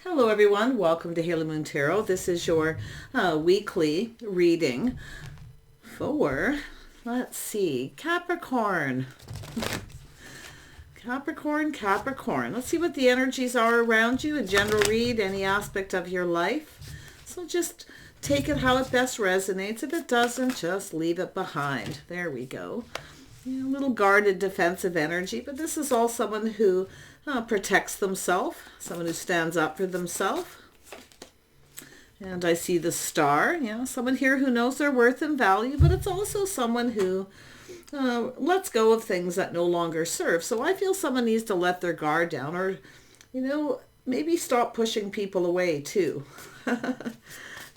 Hello everyone, welcome to Haley Moon Tarot. This is your weekly reading for, let's see, Capricorn. Capricorn. Let's see what the energies are around you, a general read, any aspect of your life. So just take it how it best resonates. If it doesn't, just leave it behind. There we go. A little guarded defensive energy, but this is all someone who protects themselves, someone who stands up for themselves. And I see the star, someone here who knows their worth and value, but it's also someone who lets go of things that no longer serve. So I feel someone needs to let their guard down, or, maybe stop pushing people away too.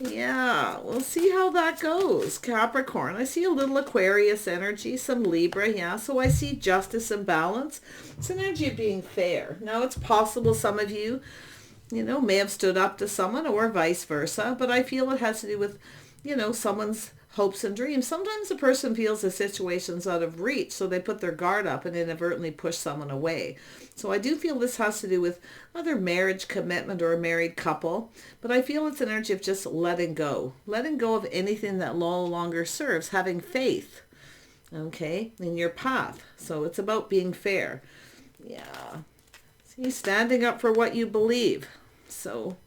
Yeah, we'll see how that goes. Capricorn. I see a little Aquarius energy, some Libra, so I see justice and balance. It's an energy of being fair. Now, it's possible some of you, may have stood up to someone or vice versa, but I feel it has to do with, someone's hopes and dreams. Sometimes a person feels the situation's out of reach, so they put their guard up and inadvertently push someone away. So I do feel this has to do with either marriage, commitment, or a married couple, but I feel it's an energy of just letting go of anything that no longer serves, having faith, in your path. So it's about being fair. Yeah. See, standing up for what you believe. So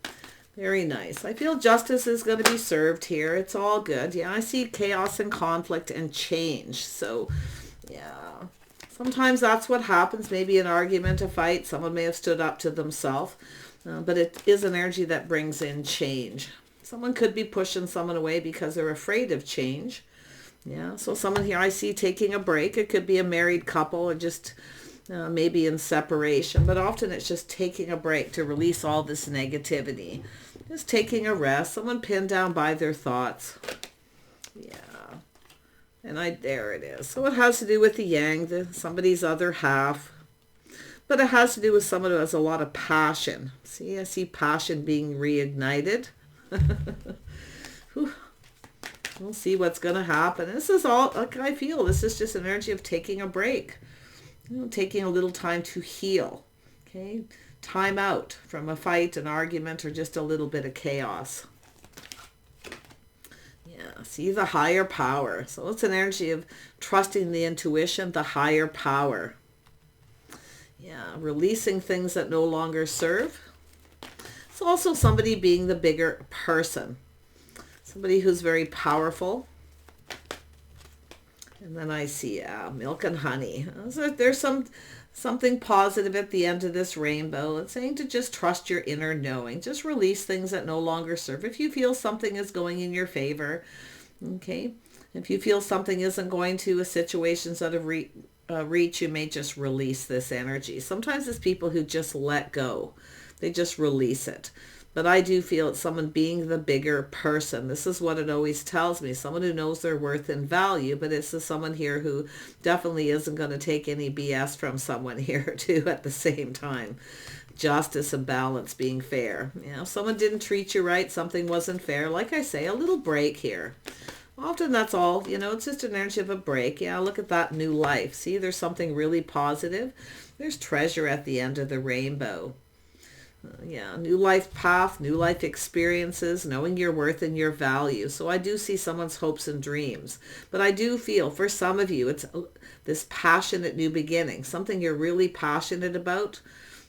very nice. I feel justice is going to be served here. It's all good. Yeah, I see chaos and conflict and change. So, yeah. Sometimes that's what happens. Maybe an argument, a fight. Someone may have stood up to themselves. But it is an energy that brings in change. Someone could be pushing someone away because they're afraid of change. Yeah, so someone here I see taking a break. It could be a married couple or just maybe in separation, but often it's just taking a break to release all this negativity. Just taking a rest, someone pinned down by their thoughts. Yeah. And there it is. So it has to do with the yang, somebody's other half. But it has to do with someone who has a lot of passion. See, I see passion being reignited. We'll see what's going to happen. This is all, like I feel, this is just an energy of taking a break. Taking a little time to heal. Okay, time out from a fight, an argument, or just a little bit of chaos. Yeah, see the higher power. So it's an energy of trusting the intuition, the higher power. Yeah, releasing things that no longer serve. It's also somebody being the bigger person. Somebody who's very powerful. And then I see milk and honey. So there's something positive at the end of this rainbow. It's saying to just trust your inner knowing. Just release things that no longer serve. If you feel something is going in your favor, okay? If you feel something isn't going to a situation's out of reach, you may just release this energy. Sometimes it's people who just let go. They just release it. But I do feel it's someone being the bigger person. This is what it always tells me. Someone who knows their worth and value, but it's someone here who definitely isn't going to take any BS from someone here too at the same time. Justice and balance, being fair. If someone didn't treat you right, something wasn't fair, like I say, a little break here. Often that's all, it's just an energy of a break. Yeah, look at that new life. See, there's something really positive. There's treasure at the end of the rainbow. New life path, new life experiences, knowing your worth and your value. So I do see someone's hopes and dreams. But I do feel for some of you, it's this passionate new beginning, something you're really passionate about.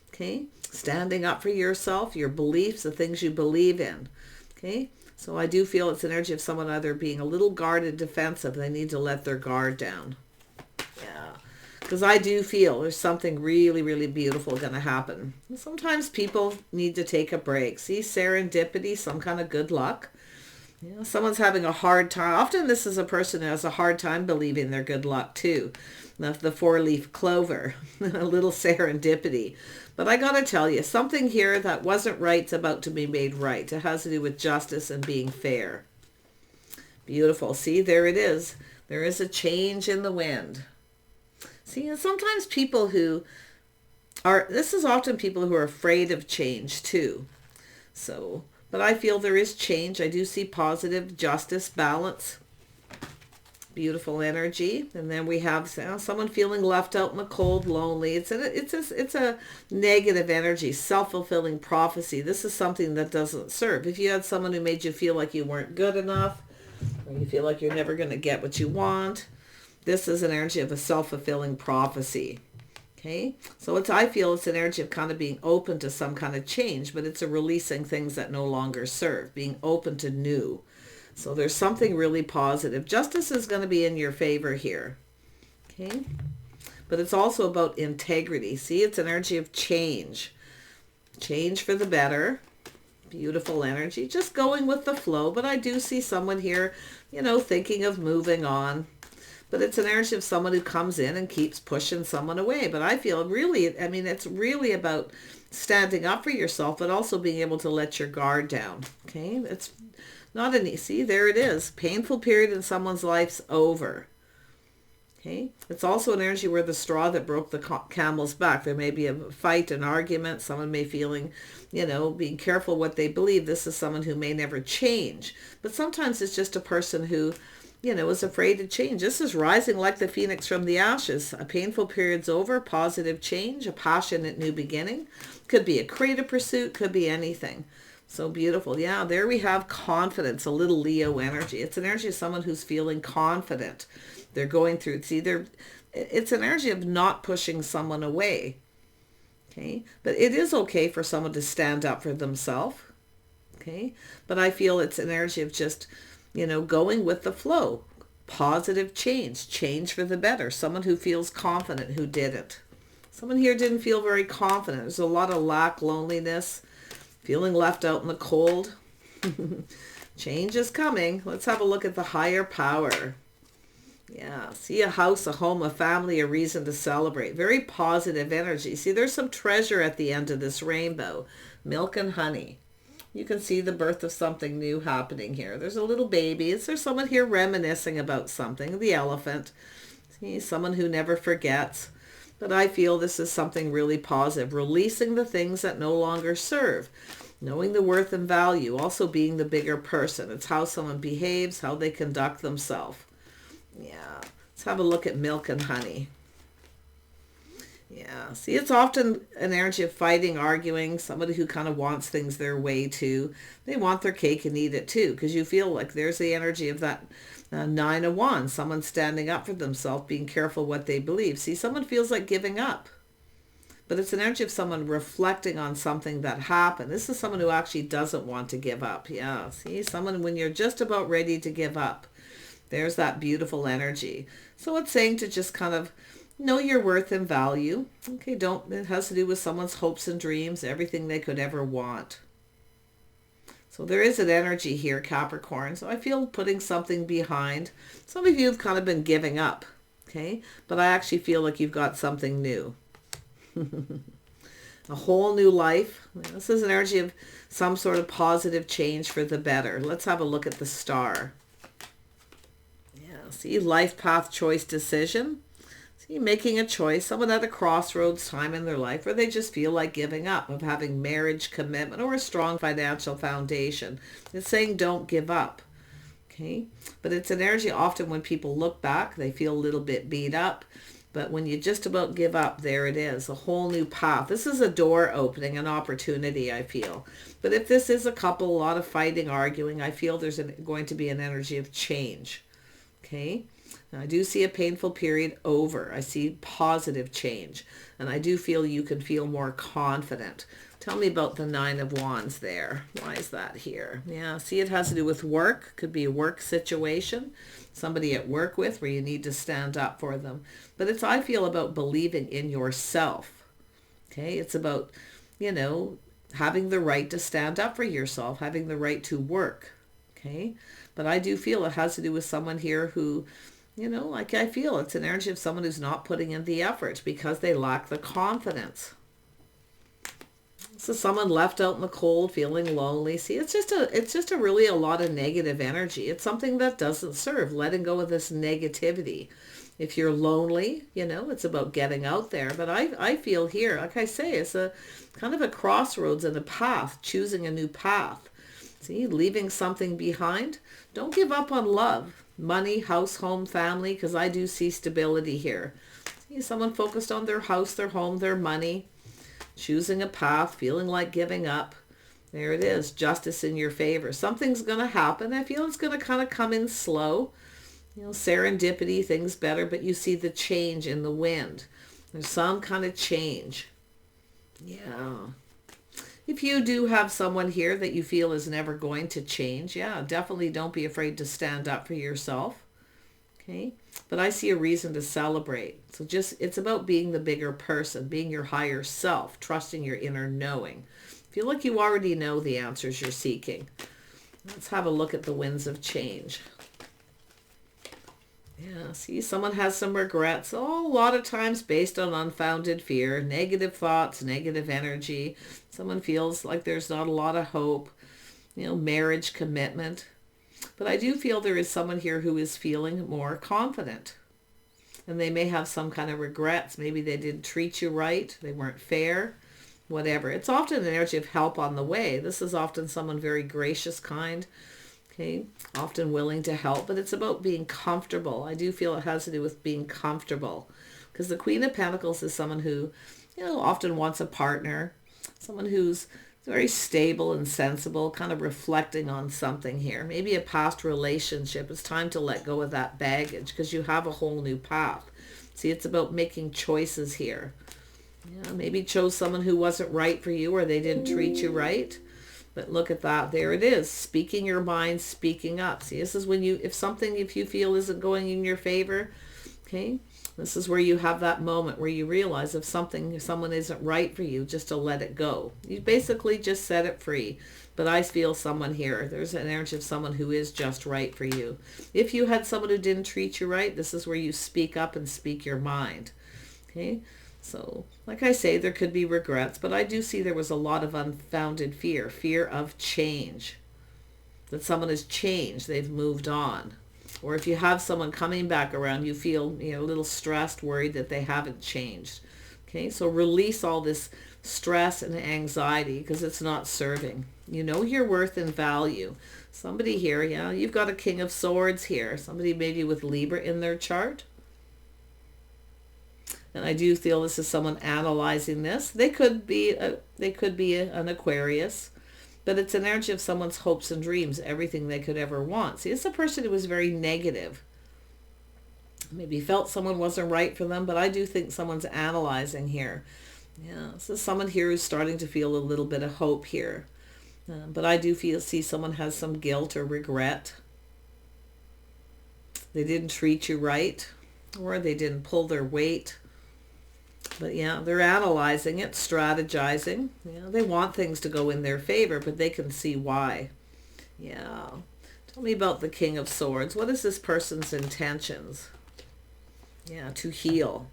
Okay, standing up for yourself, your beliefs, the things you believe in. Okay, so I do feel it's an energy of someone either being a little guarded, defensive. They need to let their guard down. Because I do feel there's something really, really beautiful going to happen. Sometimes people need to take a break. See, serendipity, some kind of good luck. Someone's having a hard time. Often this is a person who has a hard time believing their good luck too. The four-leaf clover, a little serendipity. But I got to tell you, something here that wasn't right is about to be made right. It has to do with justice and being fair. Beautiful. See, there it is. There is a change in the wind. See, and sometimes people who this is often people who are afraid of change too. So, but I feel there is change. I do see positive justice, balance. Beautiful energy. And then we have someone feeling left out in the cold, lonely. It's a negative energy, self-fulfilling prophecy. This is something that doesn't serve. If you had someone who made you feel like you weren't good enough, or you feel like you're never going to get what you want, this is an energy of a self-fulfilling prophecy. Okay, so I feel it's an energy of kind of being open to some kind of change, but it's a releasing things that no longer serve, being open to new. So there's something really positive. Justice is going to be in your favor here. Okay, but it's also about integrity. See, it's an energy of change. Change for the better. Beautiful energy. Just going with the flow, but I do see someone here, thinking of moving on. But it's an energy of someone who comes in and keeps pushing someone away. But I feel it's really about standing up for yourself, but also being able to let your guard down. Okay, it's not an easy. There it is. Painful period in someone's life's over. Okay, it's also an energy where the straw that broke the camel's back. There may be a fight, an argument. Someone may feeling, being careful what they believe. This is someone who may never change. But sometimes it's just a person who is afraid to change. This is rising like the phoenix from the ashes. A painful period's over, positive change, a passionate new beginning. Could be a creative pursuit, could be anything. So beautiful. Yeah, there we have confidence, a little Leo energy. It's an energy of someone who's feeling confident. They're going through, it's an energy of not pushing someone away. Okay, but it is okay for someone to stand up for themselves. Okay, but I feel it's an energy of just going with the flow, positive change for the better. Someone who feels confident who didn't. Someone here didn't feel very confident. There's a lot of lack, loneliness, feeling left out in the cold. Change is coming. Let's have a look at the higher power. Yeah, see a house, a home, a family, a reason to celebrate. Very positive energy. See, there's some treasure at the end of this rainbow. Milk and honey. You can see the birth of something new happening here. There's a little baby. Is there someone here reminiscing about something? The elephant. See, someone who never forgets. But I feel this is something really positive. Releasing the things that no longer serve. Knowing the worth and value. Also being the bigger person. It's how someone behaves, how they conduct themselves. Yeah. Let's have a look at milk and honey. Yeah, see, it's often an energy of fighting, arguing, somebody who kind of wants things their way too. They want their cake and eat it too, because you feel like there's the energy of that Nine of Wands, someone standing up for themselves, being careful what they believe. See, someone feels like giving up, but it's an energy of someone reflecting on something that happened. This is someone who actually doesn't want to give up. Yeah, see, someone when you're just about ready to give up, there's that beautiful energy. So it's saying to just kind of know your worth and value. Okay, it has to do with someone's hopes and dreams, everything they could ever want. So there is an energy here, Capricorn. So I feel putting something behind. Some of you have kind of been giving up, okay? But I actually feel like you've got something new. A whole new life. This is an energy of some sort of positive change for the better. Let's have a look at the star. Yeah, see, life path, choice, decision. See, making a choice, someone at a crossroads time in their life where they just feel like giving up, of having marriage, commitment, or a strong financial foundation. It's saying don't give up, okay? But it's an energy often when people look back, they feel a little bit beat up. But when you just about give up, there it is, a whole new path. This is a door opening, an opportunity, I feel. But if this is a couple, a lot of fighting, arguing, I feel there's going to be an energy of change, okay? I do see a painful period over. I see positive change. And I do feel you can feel more confident. Tell me about the Nine of Wands there. Why is that here? Yeah, see, it has to do with work. Could be a work situation. Somebody at work with where you need to stand up for them. But it's, I feel, about believing in yourself. Okay, it's about, having the right to stand up for yourself, having the right to work. Okay, but I do feel it has to do with someone here who, like I feel it's an energy of someone who's not putting in the effort because they lack the confidence. So someone left out in the cold, feeling lonely. See, it's just a really a lot of negative energy. It's something that doesn't serve. Letting go of this negativity. If you're lonely, it's about getting out there. But I feel here, like I say, it's a kind of a crossroads and a path, choosing a new path. See, leaving something behind. Don't give up on love. money, house, home, family, because I do see stability here. See someone focused on their house, their home, their money, choosing a path, feeling like giving up. There it is, justice in your favor. Something's going to happen. I feel it's going to kind of come in slow. You know, serendipity, things better, but you see the change in the wind. There's some kind of change. Yeah. If you do have someone here that you feel is never going to change, yeah, definitely don't be afraid to stand up for yourself. Okay? But I see a reason to celebrate. So just, it's about being the bigger person, being your higher self, trusting your inner knowing. Feel like you already know the answers you're seeking. Let's have a look at the winds of change. Yeah, see, someone has some regrets. Oh, a lot of times based on unfounded fear, negative thoughts, negative energy. Someone feels like there's not a lot of hope, you know, marriage, commitment. But I do feel there is someone here who is feeling more confident. And they may have some kind of regrets. Maybe they didn't treat you right. They weren't fair. Whatever. It's often an energy of help on the way. This is often someone very gracious, kind, okay, often willing to help, but it's about being comfortable. I do feel it has to do with being comfortable, because the Queen of Pentacles is someone who, you know, often wants a partner, someone who's very stable and sensible, kind of reflecting on something here. Maybe a past relationship. It's time to let go of that baggage because you have a whole new path. See, it's about making choices here. Yeah, maybe chose someone who wasn't right for you, or they didn't treat you right. But look at that. There it is. Speaking your mind, speaking up. See, this is when you, if you feel isn't going in your favor, okay, this is where you have that moment where you realize if someone isn't right for you, just to let it go. You basically just set it free. But I feel someone here, there's an energy of someone who is just right for you. If you had someone who didn't treat you right, this is where you speak up and speak your mind. Okay. So, like I say, there could be regrets, but I do see there was a lot of unfounded fear of change. That someone has changed, they've moved on. Or if you have someone coming back around, you feel, you know, a little stressed, worried that they haven't changed. Okay, so release all this stress and anxiety because it's not serving. You know your worth and value. Somebody here, yeah, you've got a King of Swords here. Somebody maybe with Libra in their chart. And I do feel this is someone analyzing this. They could be an Aquarius, but it's an energy of someone's hopes and dreams, everything they could ever want. See, it's a person who was very negative. Maybe felt someone wasn't right for them, but I do think someone's analyzing here. Yeah, this is someone here who's starting to feel a little bit of hope here. But I do see someone has some guilt or regret. They didn't treat you right, or they didn't pull their weight. But yeah, they're analyzing it, strategizing. Yeah, they want things to go in their favor, but they can see why. Yeah. Tell me about the King of Swords. What is this person's intentions? Yeah, to heal.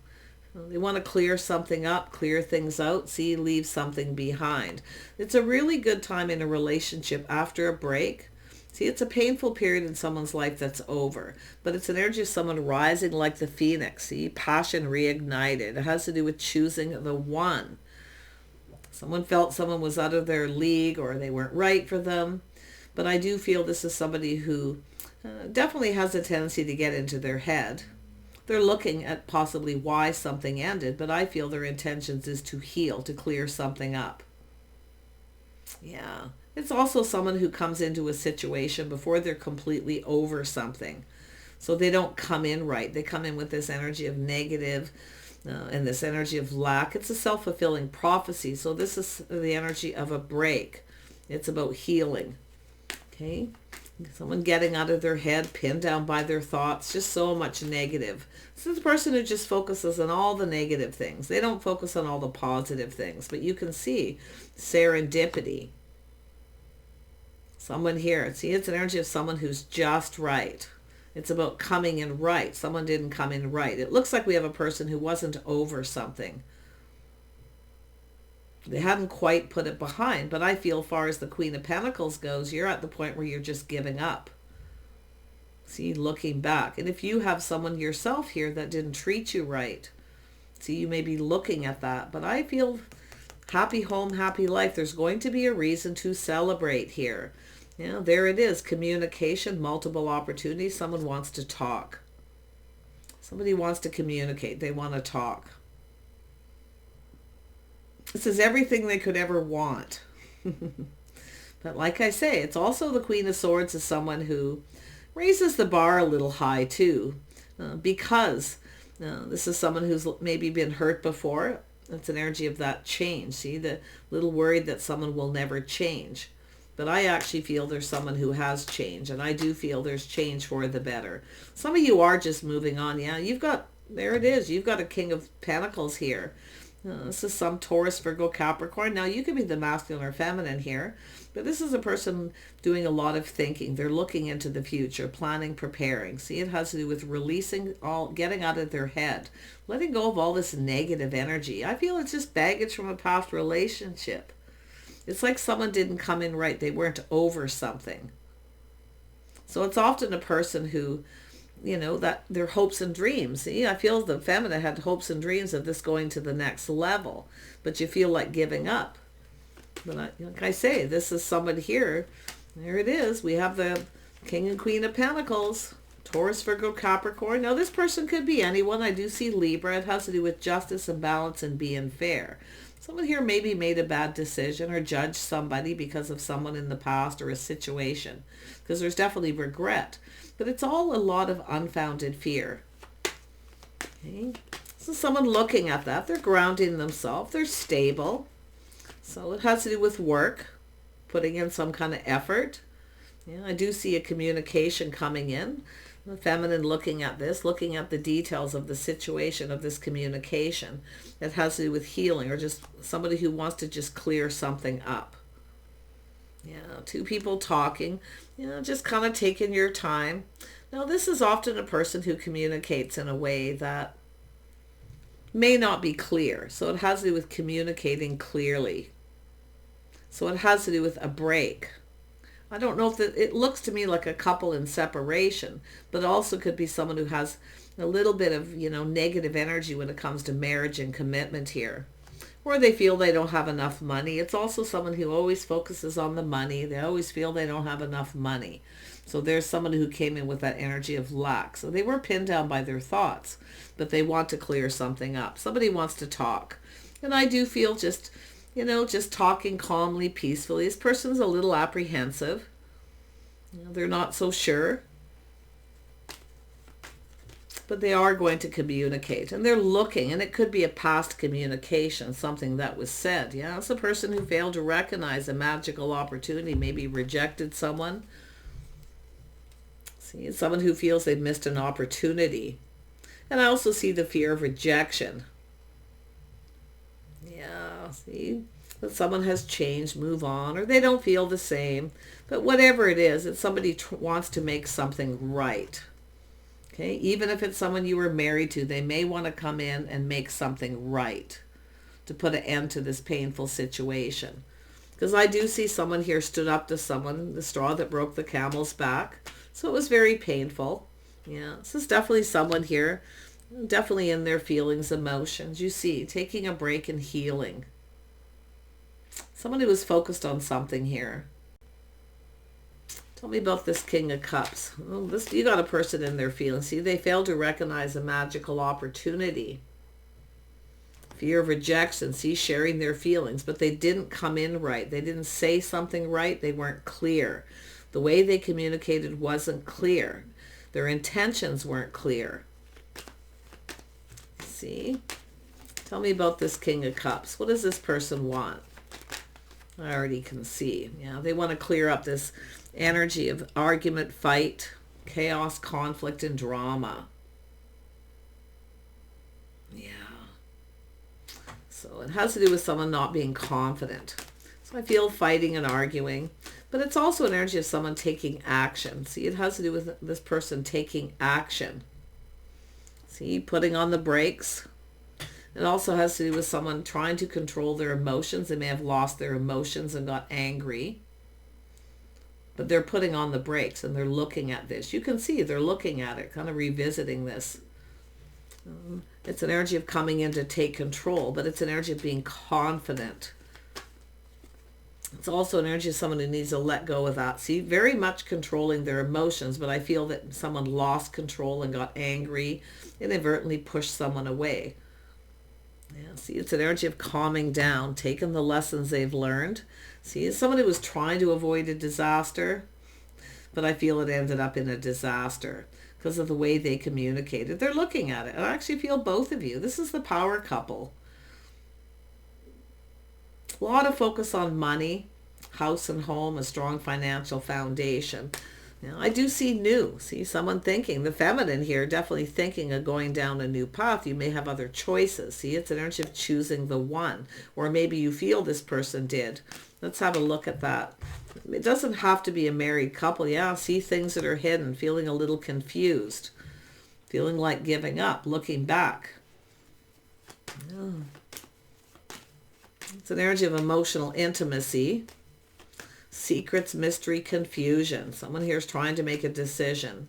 They want to clear something up, clear things out, see, leave something behind. It's a really good time in a relationship after a break. See, it's a painful period in someone's life that's over, but it's an energy of someone rising like the phoenix. See, passion reignited. It has to do with choosing the one. Someone felt someone was out of their league or they weren't right for them, but I do feel this is somebody who definitely has a tendency to get into their head. They're looking at possibly why something ended, but I feel their intentions is to heal, to clear something up. Yeah. It's also someone who comes into a situation before they're completely over something. So they don't come in right. They come in with this energy of negative and this energy of lack. It's a self-fulfilling prophecy. So this is the energy of a break. It's about healing. Okay? Someone getting out of their head, pinned down by their thoughts, just so much negative. This is a person who just focuses on all the negative things. They don't focus on all the positive things. But you can see serendipity. Someone here, see, it's an energy of someone who's just right. It's about coming in right. Someone didn't come in right. It looks like we have a person who wasn't over something. They hadn't quite put it behind, but I feel as far as the Queen of Pentacles goes, you're at the point where you're just giving up. See, looking back. And if you have someone yourself here that didn't treat you right, see, you may be looking at that, but I feel happy home, happy life. There's going to be a reason to celebrate here. Yeah, there it is. Communication, multiple opportunities. Someone wants to talk. Somebody wants to communicate. They want to talk. This is everything they could ever want. But like I say, it's also the Queen of Swords is someone who raises the bar a little high too, because this is someone who's maybe been hurt before. It's an energy of that change. See, the little worried that someone will never change. But I actually feel there's someone who has changed, and I do feel there's change for the better. Some of you are just moving on. Yeah, there it is. You've got a King of Pentacles here. This is some Taurus, Virgo, Capricorn. Now, you could be the masculine or feminine here, but this is a person doing a lot of thinking. They're looking into the future, planning, preparing. See, it has to do with releasing getting out of their head, letting go of all this negative energy. I feel it's just baggage from a past relationship. It's like someone didn't come in right. They weren't over something. So it's often a person who, that their hopes and dreams. See, I feel the feminine had hopes and dreams of this going to the next level, but you feel like giving up. But like I say, this is somebody here. There it is. We have the King and Queen of Pentacles, Taurus, Virgo, Capricorn. Now, this person could be anyone. I do see Libra. It has to do with justice and balance and being fair. Someone here maybe made a bad decision or judged somebody because of someone in the past or a situation, because there's definitely regret. But it's all a lot of unfounded fear. Okay. So someone looking at that, they're grounding themselves. They're stable. So it has to do with work, putting in some kind of effort. Yeah, I do see a communication coming in. The feminine looking at this, looking at the details of the situation of this communication. It has to do with healing or just somebody who wants to just clear something up. Yeah, two people talking, just kind of taking your time. Now, this is often a person who communicates in a way that may not be clear. So it has to do with communicating clearly. So it has to do with a break. I don't know if it looks to me like a couple in separation, but also could be someone who has a little bit of, negative energy when it comes to marriage and commitment here. Or they feel they don't have enough money. It's also someone who always focuses on the money. They always feel they don't have enough money. So there's someone who came in with that energy of lack. So they were pinned down by their thoughts, but they want to clear something up. Somebody wants to talk. And I do feel just talking calmly, peacefully. This person's a little apprehensive. They're not so sure. But they are going to communicate. And they're looking, and it could be a past communication, something that was said. Yeah, it's a person who failed to recognize a magical opportunity, maybe rejected someone. See, it's someone who feels they've missed an opportunity. And I also see the fear of rejection. Yeah, see, that someone has changed, move on, or they don't feel the same. But whatever it is, it's somebody wants to make something right. Okay, even if it's someone you were married to, they may want to come in and make something right to put an end to this painful situation. Because I do see someone here stood up to someone, the straw that broke the camel's back. So it was very painful. Yeah, this is definitely someone here, definitely in their feelings, emotions. You see, taking a break and healing. Someone who was focused on something here. Tell me about this King of Cups. Well, you got a person in their feelings. See, they failed to recognize a magical opportunity. Fear of rejection. See, sharing their feelings. But they didn't come in right. They didn't say something right. They weren't clear. The way they communicated wasn't clear. Their intentions weren't clear. See? Tell me about this King of Cups. What does this person want? I already can see. Yeah, they want to clear up this energy of argument, fight, chaos, conflict, and drama. Yeah. So it has to do with someone not being confident. So I feel fighting and arguing. But it's also an energy of someone taking action. See, it has to do with this person taking action. See, putting on the brakes. It also has to do with someone trying to control their emotions. They may have lost their emotions and got angry. But they're putting on the brakes and they're looking at this. You can see they're looking at it, kind of revisiting this. It's an energy of coming in to take control, but it's an energy of being confident. It's also an energy of someone who needs to let go of that. See, very much controlling their emotions, but I feel that someone lost control and got angry, inadvertently pushed someone away. Yeah, see, it's an energy of calming down, taking the lessons they've learned. See, it's someone who was trying to avoid a disaster, but I feel it ended up in a disaster because of the way they communicated. They're looking at it. I actually feel both of you. This is the power couple. A lot of focus on money, house and home, a strong financial foundation. Now, I do see new. See, someone thinking, the feminine here, definitely thinking of going down a new path. You may have other choices. See, it's an energy of choosing the one. Or maybe you feel this person did. Let's have a look at that. It doesn't have to be a married couple. Yeah, see things that are hidden, feeling a little confused, feeling like giving up, looking back. Yeah. It's an energy of emotional intimacy, secrets, mystery, confusion. Someone here is trying to make a decision.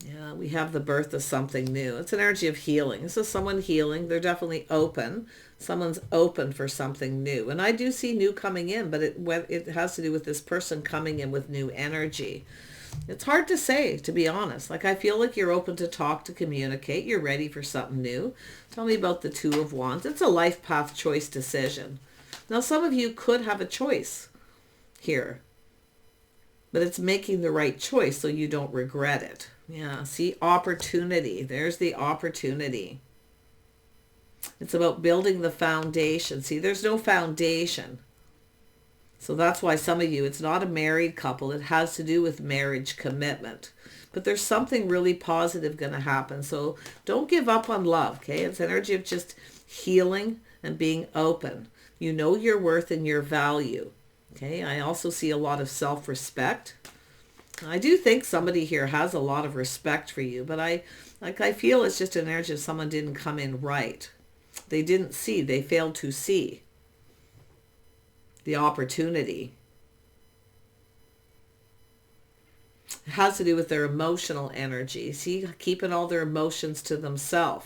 Yeah, we have the birth of something new. It's an energy of healing. This is someone healing. They're definitely open. Someone's open for something new. And I do see new coming in, but it has to do with this person coming in with new energy. It's hard to say, to be honest. Like, I feel like you're open to talk, to communicate. You're ready for something new. Tell me about the Two of Wands. It's a life path choice decision. Now, some of you could have a choice here, but it's making the right choice so you don't regret it. Yeah, see, opportunity. There's the opportunity. It's about building the foundation. See, there's no foundation. So that's why some of you, it's not a married couple. It has to do with marriage commitment. But there's something really positive going to happen. So don't give up on love, okay? It's energy of just healing and being open. You know your worth and your value, okay? I also see a lot of self-respect. I do think somebody here has a lot of respect for you, but I feel it's just an energy of someone didn't come in right. They didn't see. They failed to see the opportunity. It has to do with their emotional energy. See, keeping all their emotions to themselves.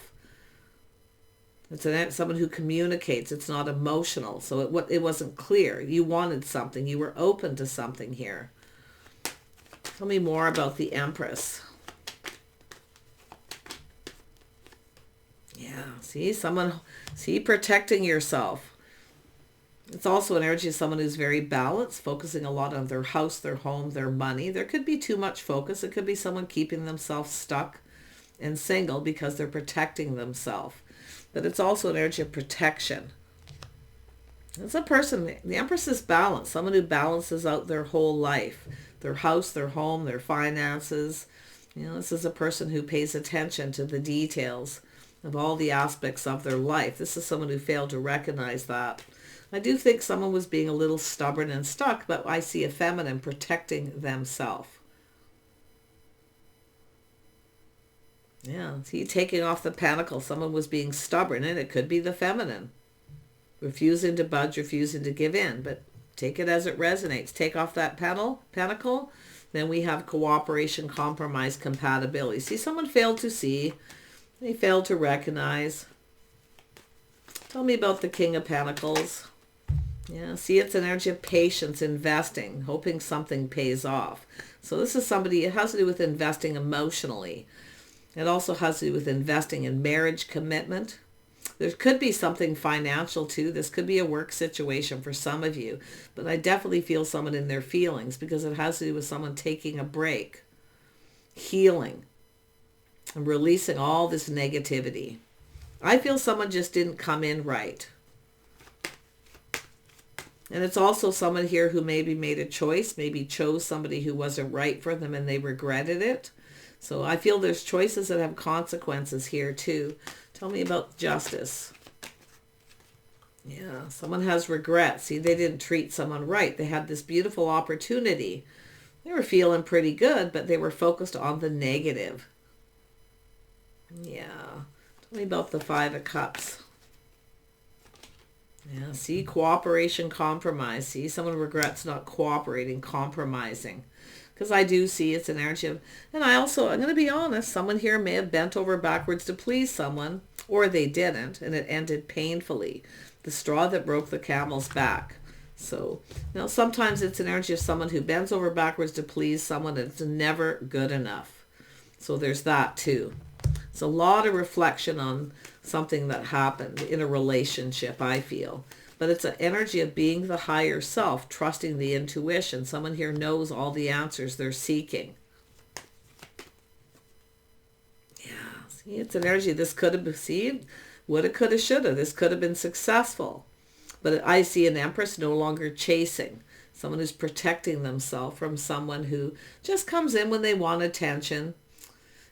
It's someone who communicates. It's not emotional. So it wasn't clear. You wanted something. You were open to something here. Tell me more about the Empress. Yeah, see, protecting yourself. It's also an energy of someone who's very balanced, focusing a lot on their house, their home, their money. There could be too much focus. It could be someone keeping themselves stuck and single because they're protecting themselves. But it's also an energy of protection. It's a person, the Empress is balanced, someone who balances out their whole life, their house, their home, their finances. You know, this is a person who pays attention to the details of all the aspects of their life. This is someone who failed to recognize that. I do think someone was being a little stubborn and stuck, but I see a feminine protecting themselves. Yeah, see, taking off the pentacle. Someone was being stubborn, and it could be the feminine. Refusing to budge, refusing to give in, but take it as it resonates. Take off that pentacle, then we have cooperation, compromise, compatibility. See, someone failed to see. They failed to recognize. Tell me about the King of Pentacles. Yeah, see, it's an energy of patience, investing, hoping something pays off. So this is somebody, it has to do with investing emotionally. It also has to do with investing in marriage commitment. There could be something financial too. This could be a work situation for some of you. But I definitely feel someone in their feelings because it has to do with someone taking a break, healing, and releasing all this negativity. I feel someone just didn't come in right. And it's also someone here who maybe made a choice, maybe chose somebody who wasn't right for them and they regretted it. So I feel there's choices that have consequences here too. Tell me about justice. Yeah, someone has regret. See, they didn't treat someone right. They had this beautiful opportunity. They were feeling pretty good, but they were focused on the negative. Yeah. Tell me about the Five of Cups. Yeah, see, cooperation, compromise. See, someone regrets not cooperating, compromising. Because I do see it's an energy of, and I'm going to be honest, someone here may have bent over backwards to please someone, or they didn't, and it ended painfully. The straw that broke the camel's back. So, sometimes it's an energy of someone who bends over backwards to please someone and it's never good enough. So there's that too. It's a lot of reflection on something that happened in a relationship, I feel. But it's an energy of being the higher self, trusting the intuition. Someone here knows all the answers they're seeking. Yeah, see, it's an energy. This could have been, woulda, coulda, shoulda. This could have been successful. But I see an Empress no longer chasing. Someone who's protecting themselves from someone who just comes in when they want attention.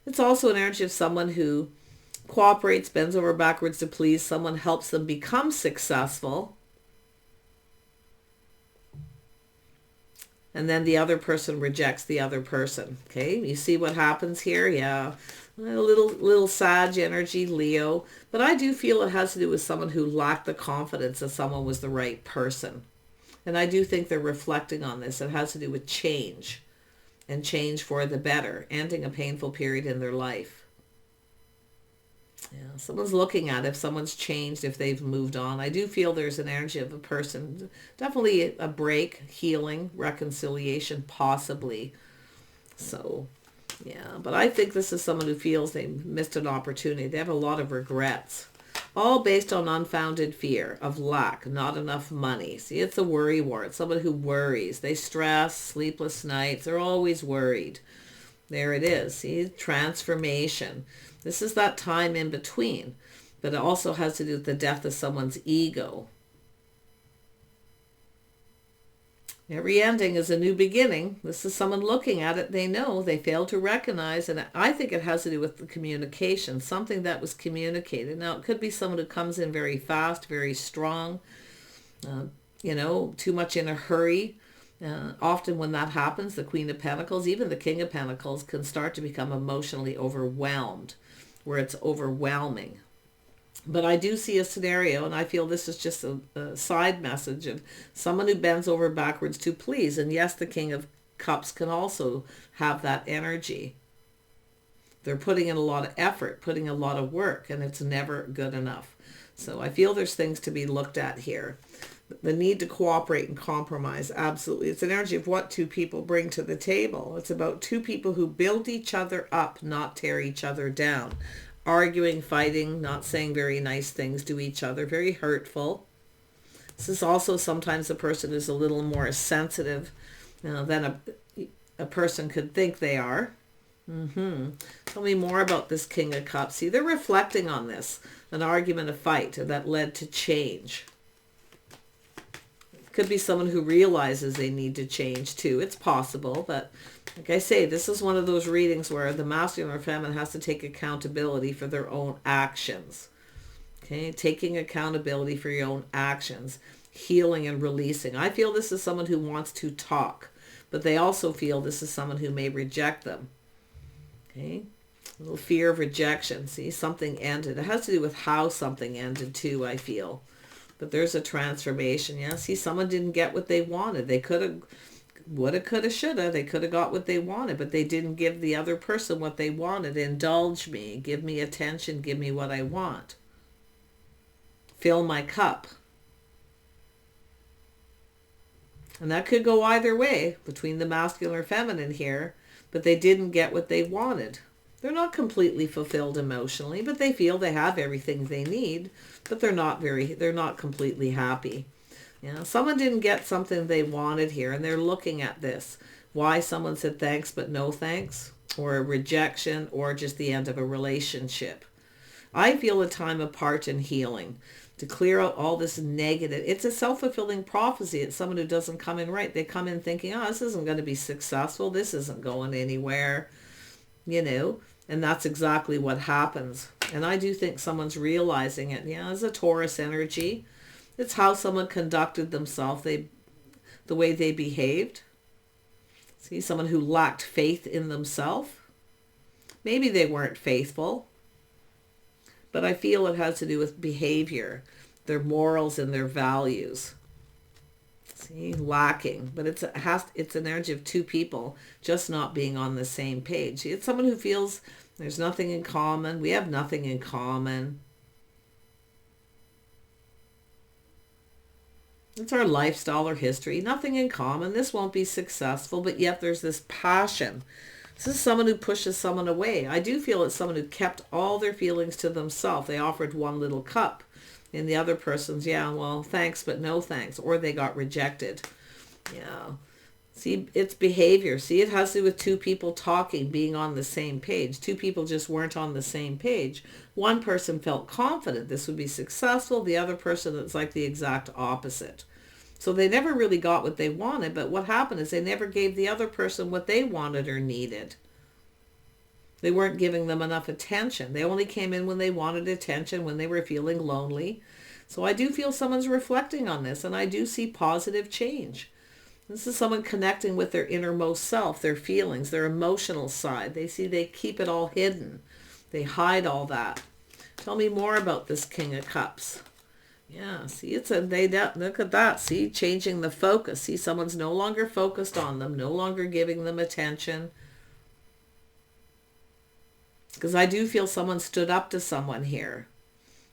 It's also an energy of someone who cooperates, bends over backwards to please. Someone helps them become successful. And then the other person rejects the other person. Okay, you see what happens here? Yeah, a little Sag energy, Leo. But I do feel it has to do with someone who lacked the confidence that someone was the right person. And I do think they're reflecting on this. It has to do with change. And change for the better, ending a painful period in their life. Yeah, someone's looking at if someone's changed, if they've moved on. I do feel there's an energy of a person, definitely a break, healing, reconciliation, possibly. So, yeah, but I think this is someone who feels they missed an opportunity. They have a lot of regrets, all based on unfounded fear of lack, not enough money. See, it's a worry war. It's someone who worries. They stress, sleepless nights. They're always worried. There it is. See, transformation. This is that time in between, but it also has to do with the death of someone's ego. Every ending is a new beginning. This is someone looking at it. They know they failed to recognize, and I think it has to do with the communication, something that was communicated. Now, it could be someone who comes in very fast, very strong, too much in a hurry. Often when that happens, the Queen of Pentacles, even the King of Pentacles, can start to become emotionally overwhelmed, where it's overwhelming. But I do see a scenario, and I feel this is just a side message of someone who bends over backwards to please. And yes, the King of Cups can also have that energy. They're putting in a lot of effort, putting a lot of work, and it's never good enough. So I feel there's things to be looked at here. The need to cooperate and compromise, absolutely. It's an energy of what two people bring to the table. It's about two people who build each other up, not tear each other down. Arguing, fighting, not saying very nice things to each other, very hurtful. This is also sometimes a person who's a little more sensitive than a person could think they are. Tell me more about this King of Cups. See, they're reflecting on this, an argument, a fight that led to change. Could be someone who realizes they need to change too. It's possible, but like I say, this is one of those readings where the masculine or feminine has to take accountability for their own actions. Okay, taking accountability for your own actions, healing and releasing. I feel this is someone who wants to talk, but they also feel this is someone who may reject them. Okay, a little fear of rejection. See, something ended. It has to do with how something ended too, I feel. But there's a transformation. Yeah, see, someone didn't get what they wanted. They could have, woulda, coulda, shoulda. They could have got what they wanted, but they didn't give the other person what they wanted. Indulge me. Give me attention. Give me what I want. Fill my cup. And that could go either way between the masculine or feminine here, but they didn't get what they wanted. They're not completely fulfilled emotionally, but they feel they have everything they need, but they're not completely happy. You know, someone didn't get something they wanted here, and they're looking at this. Why someone said thanks but no thanks, or a rejection, or just the end of a relationship. I feel a time apart in healing to clear out all this negative. It's a self-fulfilling prophecy. It's someone who doesn't come in right. They come in thinking, oh, this isn't going to be successful. This isn't going anywhere, you know, and that's exactly what happens. And I do think someone's realizing it. Yeah, it's a Taurus energy. It's how someone conducted themselves, the way they behaved. See, someone who lacked faith in themselves. Maybe they weren't faithful, but I feel it has to do with behavior, their morals and their values. See, lacking, but it's an energy of two people just not being on the same page. See, it's someone who feels there's nothing in common. We have nothing in common. It's our lifestyle or history. Nothing in common. This won't be successful, but yet there's this passion. This is someone who pushes someone away. I do feel it's someone who kept all their feelings to themselves. They offered one little cup. And the other person's, yeah, well, thanks, but no thanks. Or they got rejected. Yeah. See, it's behavior. See, it has to do with two people talking, being on the same page. Two people just weren't on the same page. One person felt confident this would be successful. The other person, it's like the exact opposite. So they never really got what they wanted, but what happened is they never gave the other person what they wanted or needed. They weren't giving them enough attention. They only came in when they wanted attention, when they were feeling lonely. So I do feel someone's reflecting on this, and I do see positive change. This is someone connecting with their innermost self, their feelings, their emotional side. They see they keep it all hidden. They hide all that. Tell me more about this King of Cups. Yeah, see, look at that. See, changing the focus. See, someone's no longer focused on them, no longer giving them attention. Because I do feel someone stood up to someone here.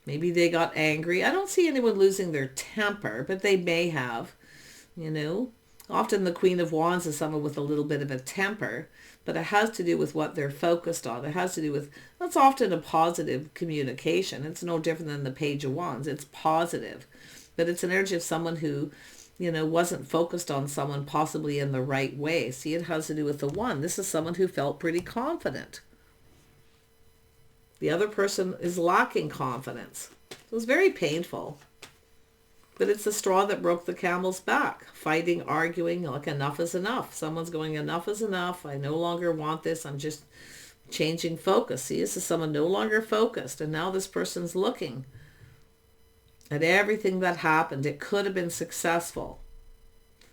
Maybe they got angry. I don't see anyone losing their temper, but they may have, you know. Often the Queen of Wands is someone with a little bit of a temper, but it has to do with what they're focused on. It has to do with, that's often a positive communication. It's no different than the Page of Wands. It's positive, but it's an energy of someone who, you know, wasn't focused on someone possibly in the right way. See, it has to do with the one. This is someone who felt pretty confident. The other person is lacking confidence. It was very painful. But it's the straw that broke the camel's back. Fighting, arguing, like enough is enough. Someone's going, enough is enough. I no longer want this. I'm just changing focus. See, this is someone no longer focused. And now this person's looking at everything that happened. It could have been successful.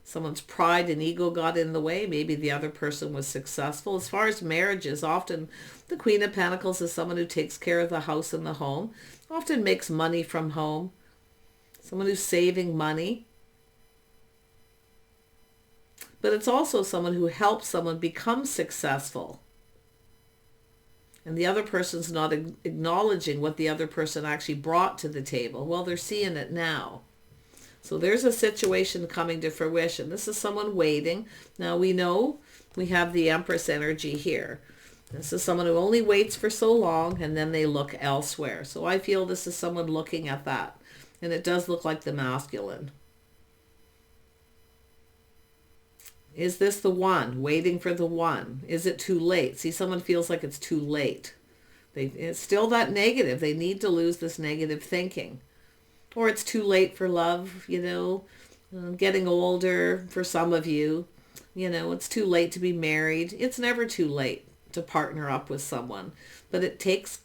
Someone's pride and ego got in the way. Maybe the other person was successful. As far as marriages, often the Queen of Pentacles is someone who takes care of the house and the home. Often makes money from home. Someone who's saving money. But it's also someone who helps someone become successful. And the other person's not acknowledging what the other person actually brought to the table. Well, they're seeing it now. So there's a situation coming to fruition. This is someone waiting. Now we know we have the Empress energy here. This is someone who only waits for so long and then they look elsewhere. So I feel this is someone looking at that. And it does look like the masculine. Is this the one? Waiting for the one. Is it too late? See, someone feels like it's too late. It's still that negative. They need to lose this negative thinking. Or it's too late for love, you know. Getting older for some of you. You know, it's too late to be married. It's never too late to partner up with someone. But it takes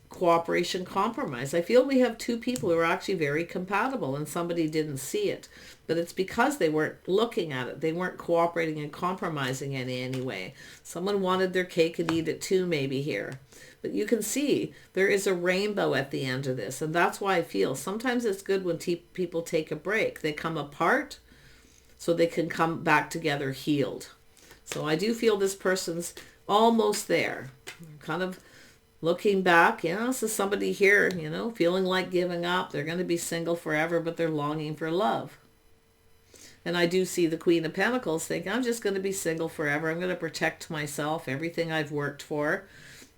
cooperation, compromise. I feel we have two people who are actually very compatible and somebody didn't see it. But it's because they weren't looking at it. They weren't cooperating and compromising in any way. Someone wanted their cake and eat it too, maybe here. But you can see there is a rainbow at the end of this. And that's why I feel sometimes it's good when people take a break. They come apart so they can come back together healed. So I do feel this person's almost there. Kind of looking back, you know, this is somebody here, you know, feeling like giving up. They're going to be single forever, but they're longing for love. And I do see the Queen of Pentacles think, I'm just going to be single forever. I'm going to protect myself, everything I've worked for.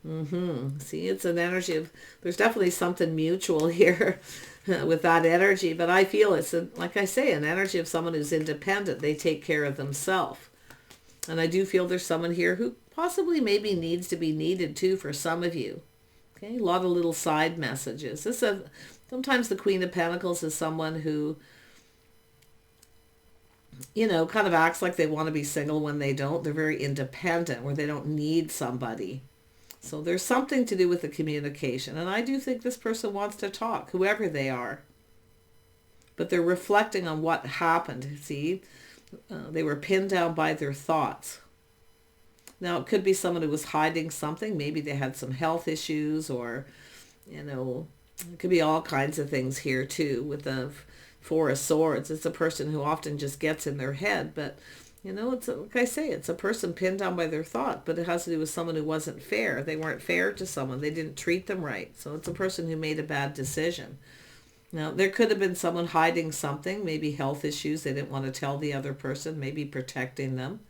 See, it's an energy of, there's definitely something mutual here with that energy. But I feel it's, like I say, an energy of someone who's independent. They take care of themselves. And I do feel there's someone here who possibly maybe needs to be needed too for some of you. Okay, a lot of little side messages. Sometimes the Queen of Pentacles is someone who, you know, kind of acts like they want to be single when they don't. They're very independent, where they don't need somebody. So there's something to do with the communication. And I do think this person wants to talk, whoever they are. But they're reflecting on what happened. See, they were pinned down by their thoughts. Now, it could be someone who was hiding something. Maybe they had some health issues, or, you know, it could be all kinds of things here too with the Four of Swords. It's a person who often just gets in their head. But, you know, it's like I say, it's a person pinned down by their thought. But it has to do with someone who wasn't fair. They weren't fair to someone. They didn't treat them right. So it's a person who made a bad decision. Now, there could have been someone hiding something, maybe health issues they didn't want to tell the other person, maybe protecting them.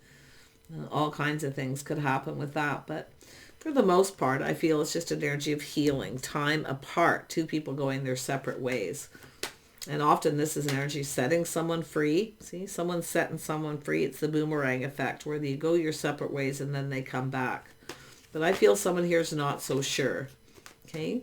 All kinds of things could happen with that. But for the most part, I feel it's just an energy of healing, time apart, two people going their separate ways. And often this is an energy setting someone free. See, someone's setting someone free. It's the boomerang effect where you go your separate ways and then they come back. But I feel someone here is not so sure. Okay.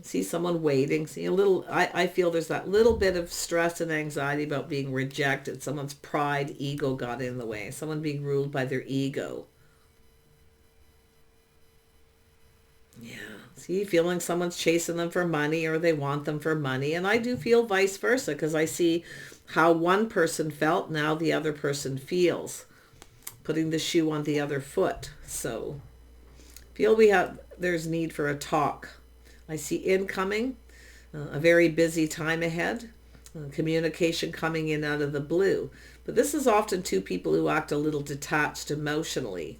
See someone waiting. See a little, I feel there's that little bit of stress and anxiety about being rejected. Someone's pride, ego got in the way. Someone being ruled by their ego. Yeah. See, feeling someone's chasing them for money or they want them for money. And I do feel vice versa because I see how one person felt, now the other person feels. Putting the shoe on the other foot. So feel there's need for a talk. I see incoming, a very busy time ahead, communication coming in out of the blue. But this is often two people who act a little detached emotionally.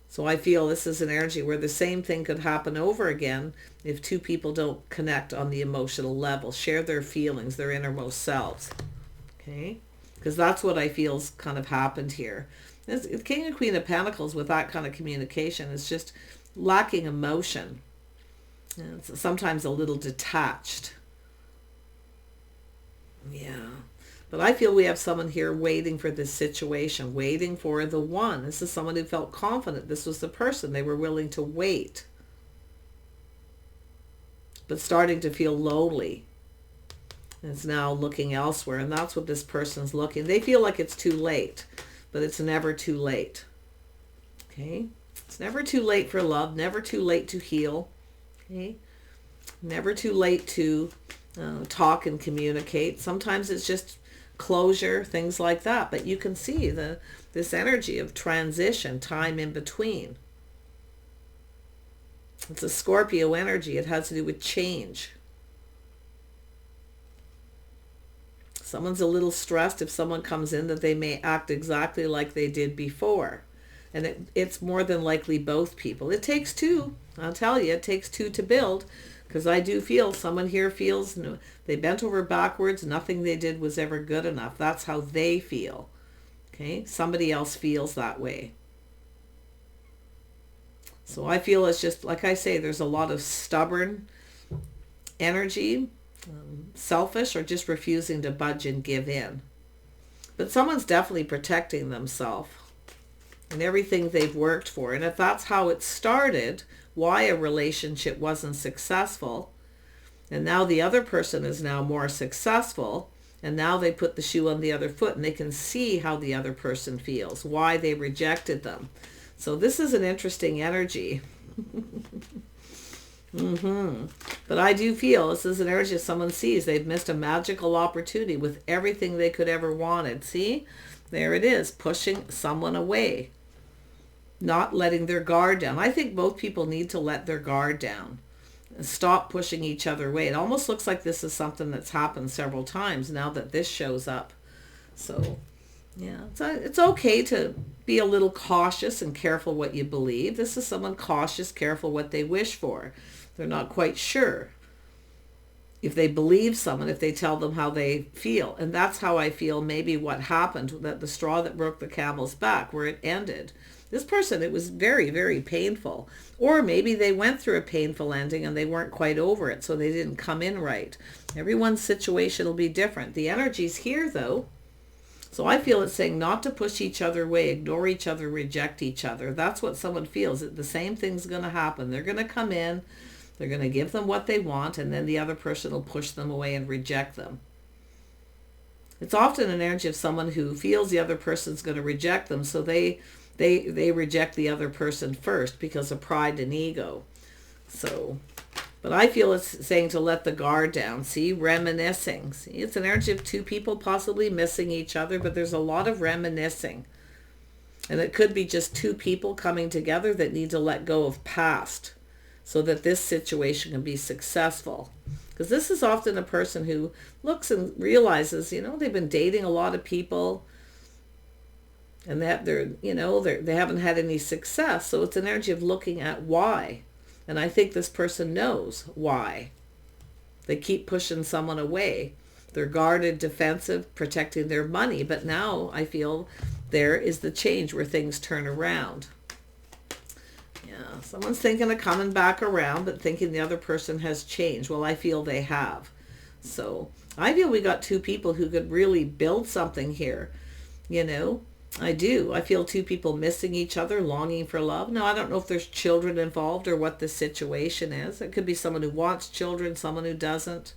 So I feel this is an energy where the same thing could happen over again if two people don't connect on the emotional level, share their feelings, their innermost selves. Okay? Because that's what I feel's kind of happened here. This King and Queen of Pentacles with that kind of communication is just lacking emotion. It's sometimes a little detached. Yeah. But I feel we have someone here waiting for this situation, waiting for the one. This is someone who felt confident. This was the person. They were willing to wait. But starting to feel lonely. And it's now looking elsewhere. And that's what this person's looking. They feel like it's too late. But it's never too late. Okay? It's never too late for love. Never too late to heal. Okay? Never too late to talk and communicate. Sometimes it's just closure, things like that. But you can see this energy of transition, time in between. It's a Scorpio energy. It has to do with change. Someone's a little stressed if someone comes in that they may act exactly like they did before. And it's more than likely both people. It takes two. I'll tell you, it takes two to build. Because I do feel someone here feels they bent over backwards. Nothing they did was ever good enough. That's how they feel. Okay? Somebody else feels that way. So I feel it's just, like I say, there's a lot of stubborn energy, selfish, or just refusing to budge and give in. But someone's definitely protecting themselves and everything they've worked for. And if that's how it started, why a relationship wasn't successful, and now the other person is now more successful, and now they put the shoe on the other foot and they can see how the other person feels, why they rejected them. So this is an interesting energy. But I do feel this is an energy someone sees they've missed a magical opportunity with everything they could ever wanted. See, there it is, pushing someone away, not letting their guard down. I think both people need to let their guard down and stop pushing each other away. It almost looks like this is something that's happened several times now that this shows up. So yeah, it's okay to be a little cautious and careful what you believe. This is someone cautious, careful what they wish for. They're not quite sure if they believe someone, if they tell them how they feel. And that's how I feel maybe what happened, that the straw that broke the camel's back, where it ended. This person, it was very, very painful. Or maybe they went through a painful ending and they weren't quite over it, so they didn't come in right. Everyone's situation will be different. The energy's here, though. So I feel it's saying not to push each other away, ignore each other, reject each other. That's what someone feels. The same thing's going to happen. They're going to come in, they're going to give them what they want, and then the other person will push them away and reject them. It's often an energy of someone who feels the other person's going to reject them, so they reject the other person first because of pride and ego. So, but I feel it's saying to let the guard down. See, reminiscing. See, it's an energy of two people possibly missing each other, but there's a lot of reminiscing. And it could be just two people coming together that need to let go of past so that this situation can be successful. Because this is often a person who looks and realizes, they've been dating a lot of people, and that they haven't had any success. So it's an energy of looking at why. And I think this person knows why. They keep pushing someone away. They're guarded, defensive, protecting their money. But now I feel there is the change where things turn around. Yeah, someone's thinking of coming back around, but thinking the other person has changed. Well, I feel they have. So I feel we got two people who could really build something here. You know, I do. I feel two people missing each other, longing for love. Now, I don't know if there's children involved or what the situation is. It could be someone who wants children, someone who doesn't.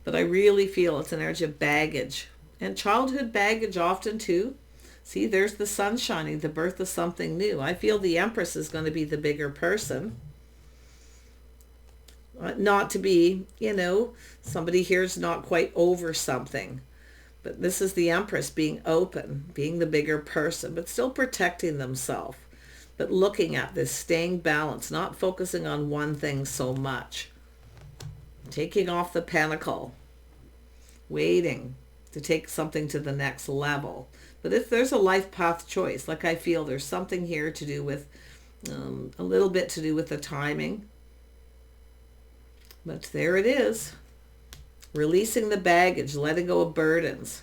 But I really feel it's an energy of baggage. And childhood baggage often too. See, there's the sun shining, the birth of something new. I feel the Empress is going to be the bigger person. Not to be, you know, somebody here is not quite over something. But this is the Empress being open, being the bigger person, but still protecting themselves. But looking at this, staying balanced, not focusing on one thing so much. Taking off the pentacle. Waiting to take something to the next level. But if there's a life path choice, like I feel there's something here to do with, a little bit to do with the timing. But there it is. Releasing the baggage, letting go of burdens.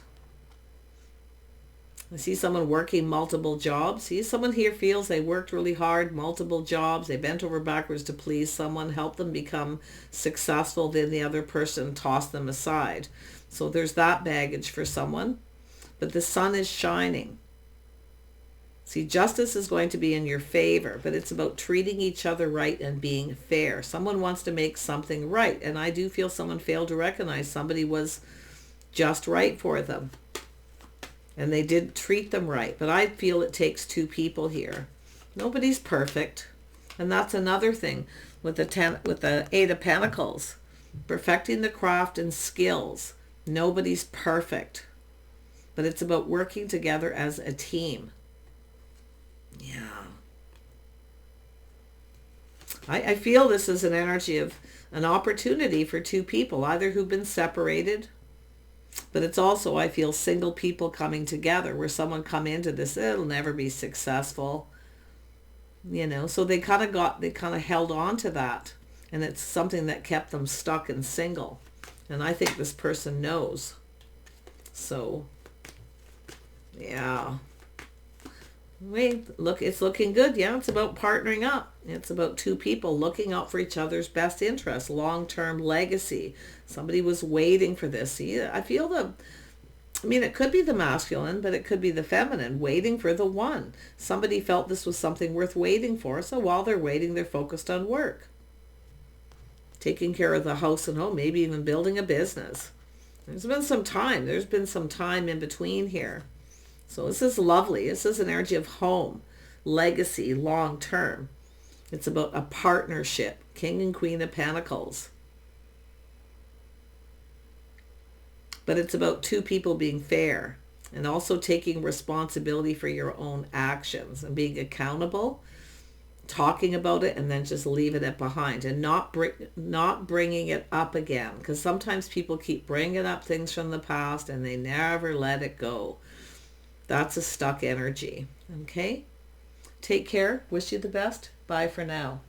I see someone working multiple jobs. See, someone here feels they worked really hard, multiple jobs. They bent over backwards to please someone, help them become successful. Then the other person tossed them aside. So there's that baggage for someone. But the sun is shining. See, justice is going to be in your favor, but it's about treating each other right and being fair. Someone wants to make something right, and I do feel someone failed to recognize somebody was just right for them. And they did treat them right, but I feel it takes two people here. Nobody's perfect. And that's another thing with the Eight of Pentacles. Perfecting the craft and skills. Nobody's perfect. But it's about working together as a team. Yeah. I feel this is an energy of an opportunity for two people, either who've been separated, but it's also, I feel, single people coming together, where someone come into this, it'll never be successful. You know, so they kind of held on to that. And it's something that kept them stuck and single. And I think this person knows. So, yeah. Wait, look, it's looking good. Yeah, it's about partnering up. It's about two people looking out for each other's best interests, long-term legacy. Somebody was waiting for this. See, I feel it could be the masculine, but it could be the feminine, waiting for the one. Somebody felt this was something worth waiting for, so while they're waiting, they're focused on work. Taking care of the house and home, maybe even building a business. There's been some time. There's been some time in between here. So this is lovely. This is an energy of home, legacy, long term. It's about a partnership. King and Queen of Pentacles. But it's about two people being fair and also taking responsibility for your own actions and being accountable, talking about it, and then just leaving it behind and not bringing it up again. Because sometimes people keep bringing up things from the past and they never let it go. That's a stuck energy. Okay? Take care. Wish you the best. Bye for now.